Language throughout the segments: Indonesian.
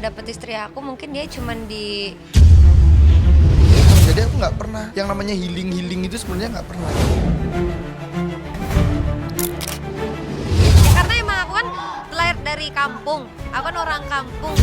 dapet istri aku, mungkin dia cuman di... Jadi aku nggak pernah yang namanya healing itu sebenarnya nggak pernah. Ya, karena emang aku kan lahir dari kampung, aku kan orang kampung.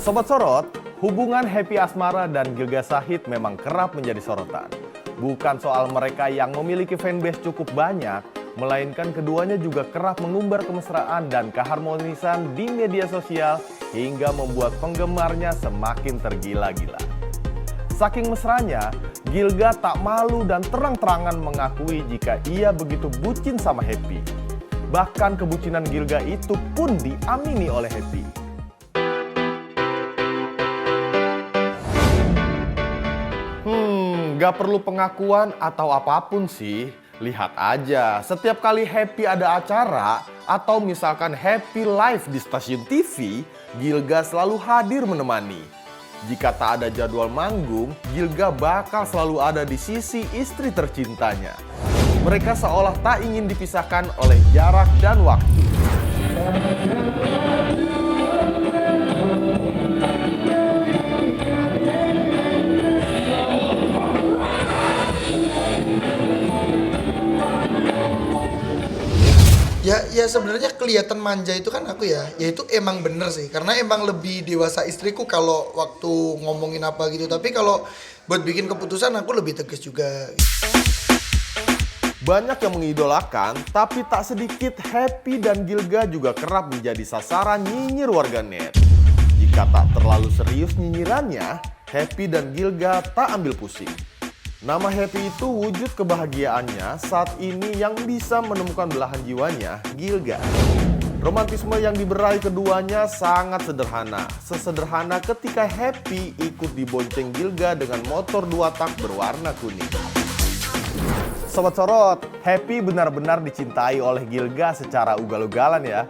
Sobat Sorot, hubungan Happy Asmara dan Gilga Shahid memang kerap menjadi sorotan. Bukan soal mereka yang memiliki fanbase cukup banyak, melainkan keduanya juga kerap mengumbar kemesraan dan keharmonisan di media sosial hingga membuat penggemarnya semakin tergila-gila. Saking mesranya, Gilga tak malu dan terang-terangan mengakui jika ia begitu bucin sama Happy. Bahkan kebucinan Gilga itu pun diamini oleh Happy. Gak perlu pengakuan atau apapun sih. Lihat aja, setiap kali Happy ada acara atau misalkan Happy live di stasiun TV, Gilga selalu hadir menemani. Jika tak ada jadwal manggung, Gilga bakal selalu ada di sisi istri tercintanya. Mereka seolah tak ingin dipisahkan oleh jarak dan waktu. Ya sebenarnya kelihatan manja itu kan aku ya itu emang bener sih, karena emang lebih dewasa istriku kalau waktu ngomongin apa gitu. Tapi kalau buat bikin keputusan aku lebih tegas juga. Banyak yang mengidolakan, tapi tak sedikit Happy dan Gilga juga kerap menjadi sasaran nyinyir warganet. Jika tak terlalu serius nyinyirannya, Happy dan Gilga tak ambil pusing. Nama Happy itu wujud kebahagiaannya saat ini yang bisa menemukan belahan jiwanya, Gilga. Romantisme yang diberai keduanya sangat sederhana. Sesederhana ketika Happy ikut dibonceng Gilga dengan motor 2 tak berwarna kuning. Sobat Sorot, Happy benar-benar dicintai oleh Gilga secara ugal-ugalan ya.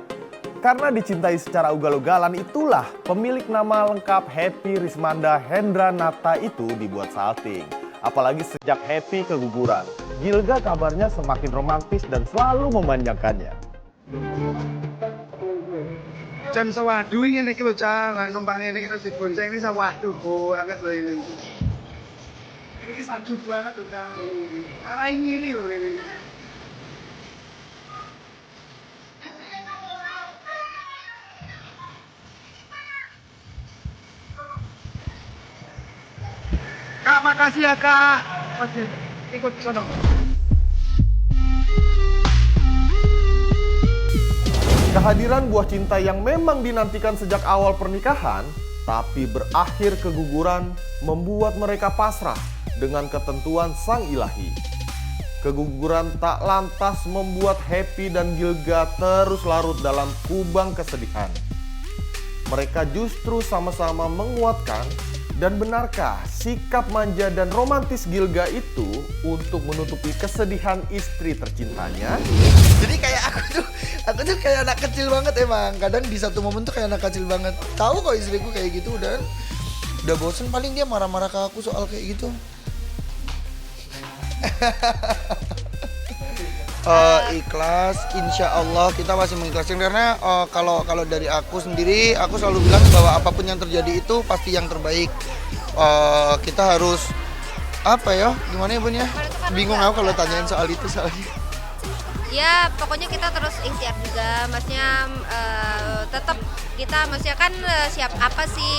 Karena dicintai secara ugal-ugalan itulah pemilik nama lengkap Happy Rismanda Hendra Nata itu dibuat salting. Apalagi sejak Happy keguguran, Gilga kabarnya semakin romantis dan selalu memanjakannya. Jam sewadu ini kita jangan numpang ini kita dibonceng ini sewadu banget loh ini. Ini satu banget tuh kan. Karena ini loh ini. Kak, makasih ya kak. Masih ikut sono. Kehadiran buah cinta yang memang dinantikan sejak awal pernikahan, tapi berakhir keguguran membuat mereka pasrah dengan ketentuan sang ilahi. Keguguran tak lantas membuat Happy dan Gilga terus larut dalam kubang kesedihan. Mereka justru sama-sama menguatkan. Dan benarkah sikap manja dan romantis Gilga itu untuk menutupi kesedihan istri tercintanya? Jadi kayak aku tuh kayak anak kecil banget emang. Kadang di satu momen tuh kayak anak kecil banget. Tahu kok istriku kayak gitu udah bosen, paling dia marah-marah ke aku soal kayak gitu. Ikhlas, insya Allah kita masih mengikhlaskan, karena kalau dari aku sendiri, aku selalu bilang bahwa apapun yang terjadi itu pasti yang terbaik. Kita harus apa ya, gimana ya Bun ya? Bingung aku kalau tanyain soal itu soalnya. Ya pokoknya kita terus ikhtiar juga, maksudnya tetap kita maksudnya kan siap apa sih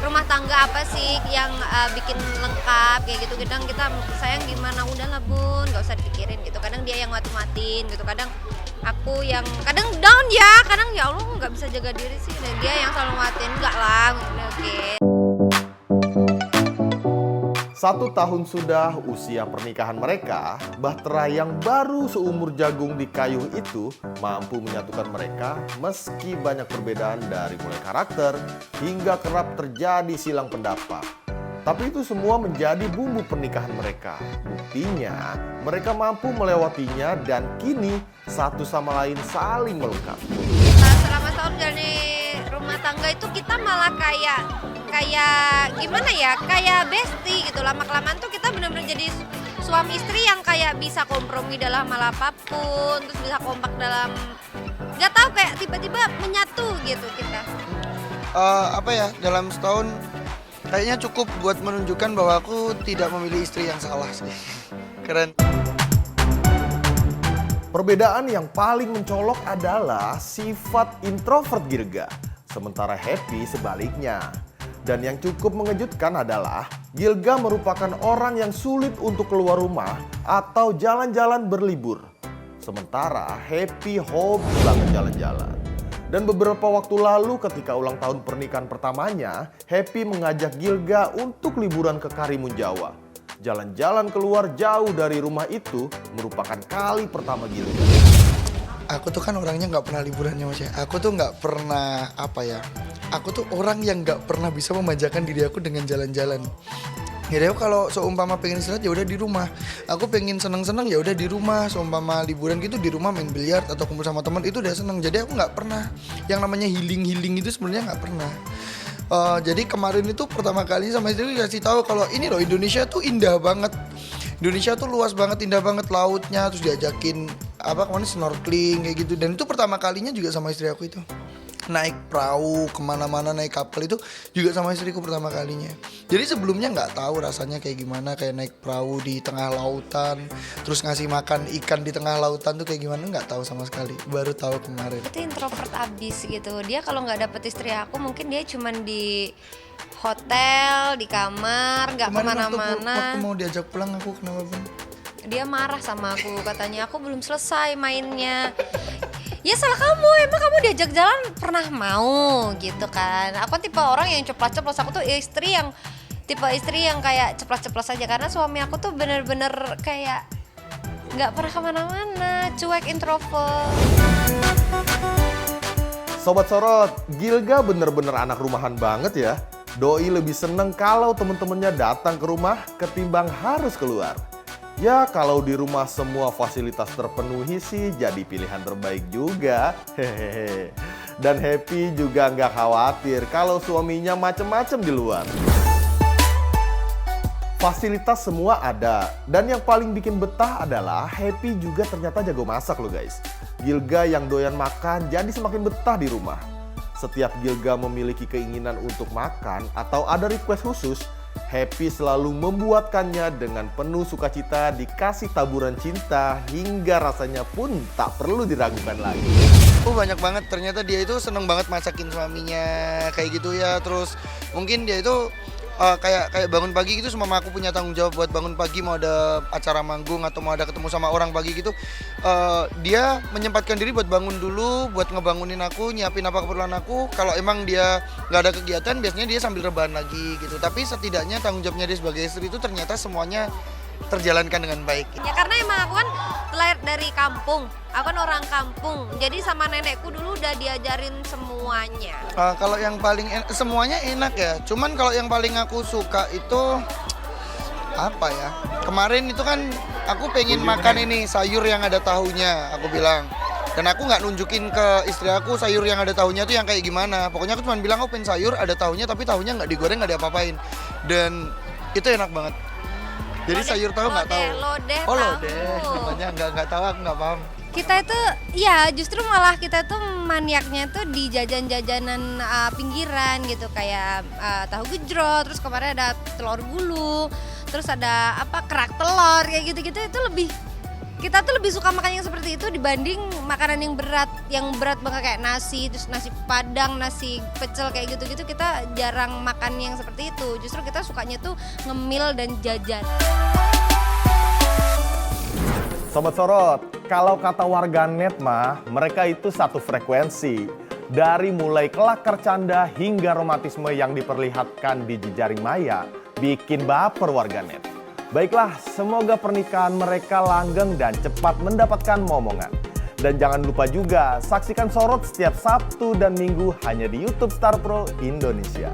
rumah tangga apa sih yang bikin lengkap kayak gitu. Kadang kita sayang gimana, udahlah Bun, nggak usah dipikirin gitu. Kadang dia yang mati-matiin gitu, kadang aku yang kadang down ya, kadang ya Allah nggak bisa jaga diri sih, dan dia yang selalu matiin, enggak lah, oke. 1 tahun sudah usia pernikahan mereka, Bahtera yang baru seumur jagung di kayu itu mampu menyatukan mereka meski banyak perbedaan dari mulai karakter hingga kerap terjadi silang pendapat. Tapi itu semua menjadi bumbu pernikahan mereka. Buktinya, mereka mampu melewatinya dan kini satu sama lain saling melengkapi. Selama tahun dari rumah tangga itu kita malah kayak gimana ya, kayak bestie gitu. Lama-kelamaan tuh kita benar-benar jadi suami istri yang kayak bisa kompromi dalam hal apapun, terus bisa kompak dalam, nggak tahu, kayak tiba-tiba menyatu gitu kita. Dalam setahun kayaknya cukup buat menunjukkan bahwa aku tidak memilih istri yang salah sih. Keren. Perbedaan yang paling mencolok adalah sifat introvert Gilga, sementara Happy sebaliknya. Dan yang cukup mengejutkan adalah Gilga merupakan orang yang sulit untuk keluar rumah atau jalan-jalan berlibur. Sementara Happy hobi banget jalan-jalan. Dan beberapa waktu lalu ketika ulang tahun pernikahan pertamanya, Happy mengajak Gilga untuk liburan ke Karimun Jawa. Jalan-jalan keluar jauh dari rumah itu merupakan kali pertama Gilga. Aku tuh kan orangnya nggak pernah liburannya Mas ya. Aku tuh nggak pernah Aku tuh orang yang nggak pernah bisa memanjakan diri aku dengan jalan-jalan. Ya kalau seumpama pengen istirahat ya udah di rumah. Aku pengen seneng-seneng ya udah di rumah. Seumpama liburan gitu di rumah main biliar atau kumpul sama teman itu udah seneng. Jadi aku nggak pernah yang namanya healing itu sebenarnya nggak pernah. Jadi kemarin itu pertama kali sama istri dikasih tahu kalau ini loh Indonesia tuh indah banget. Indonesia tuh luas banget, indah banget lautnya. Terus diajakin kemana snorkeling kayak gitu. Dan itu pertama kalinya juga sama istri aku itu. Naik perahu kemana-mana, naik kapal itu juga sama istriku pertama kalinya. Jadi sebelumnya nggak tahu rasanya kayak gimana, kayak naik perahu di tengah lautan, terus ngasih makan ikan di tengah lautan tuh kayak gimana, nggak tahu sama sekali. Baru tahu kemarin. Itu introvert abis gitu. Dia kalau nggak dapet istri aku mungkin dia cuman di hotel, di kamar, nggak kemana-mana. Waktu mau diajak pulang aku kenapa Bun? Dia marah sama aku, katanya aku belum selesai mainnya. Ya salah kamu, emang kamu diajak jalan pernah mau gitu kan. Aku tipe orang yang ceplas-ceplos, aku tuh tipe istri yang kayak ceplas-ceplos aja. Karena suami aku tuh bener-bener kayak gak pernah kemana-mana, cuek, introvert. Sobat Sorot, Gilga bener-bener anak rumahan banget ya. Doi lebih seneng kalau temen-temennya datang ke rumah ketimbang harus keluar. Ya kalau di rumah semua fasilitas terpenuhi sih jadi pilihan terbaik juga. Hehehe. Dan Happy juga nggak khawatir kalau suaminya macem-macem di luar. Fasilitas semua ada. Dan yang paling bikin betah adalah Happy juga ternyata jago masak loh guys. Gilga yang doyan makan jadi semakin betah di rumah. Setiap Gilga memiliki keinginan untuk makan atau ada request khusus, Happy selalu membuatkannya dengan penuh sukacita, dikasih taburan cinta hingga rasanya pun tak perlu diragukan lagi. Banyak banget, ternyata dia itu seneng banget masakin suaminya kayak gitu ya. Terus mungkin dia itu kayak bangun pagi gitu, semua aku punya tanggung jawab buat bangun pagi, mau ada acara manggung atau mau ada ketemu sama orang pagi gitu. Dia menyempatkan diri buat bangun dulu, buat ngebangunin aku, nyiapin apa keperluan aku. Kalau emang dia nggak ada kegiatan, biasanya dia sambil rebahan lagi gitu. Tapi setidaknya tanggung jawabnya dia sebagai istri itu ternyata semuanya terjalankan dengan baik. Ya karena emang aku kan lahir dari kampung, aku kan orang kampung, jadi sama nenekku dulu udah diajarin semuanya. Kalau yang paling semuanya enak ya, cuman kalau yang paling aku suka itu apa ya? Kemarin itu kan aku pengen makan ini sayur yang ada tahunya, aku bilang. Dan aku nggak nunjukin ke istri aku sayur yang ada tahunya tuh yang kayak gimana. Pokoknya aku cuma bilang aku pengen sayur ada tahunya, tapi tahunya nggak digoreng, nggak diapa-apain. Dan itu enak banget. Jadi sayur tahu nggak tahu. Lodeh, namanya nggak tahu, aku nggak paham. Kita itu ya justru malah kita tuh maniaknya tuh di jajan-jajanan pinggiran gitu, kayak tahu gejrot, terus kemarin ada telur gulung, terus ada kerak telur kayak gitu-gitu. Itu kita tuh lebih suka makan yang seperti itu dibanding makanan yang berat banget kayak nasi, terus nasi padang, nasi pecel kayak gitu-gitu. Kita jarang makan yang seperti itu. Justru kita sukanya tuh ngemil dan jajan. Sobat Sorot, kalau kata warganet mah, mereka itu satu frekuensi. Dari mulai kelakar canda hingga romantisme yang diperlihatkan di jejaring maya, bikin baper warganet. Baiklah, semoga pernikahan mereka langgeng dan cepat mendapatkan momongan. Dan jangan lupa juga saksikan Sorot setiap Sabtu dan Minggu hanya di YouTube Star Pro Indonesia.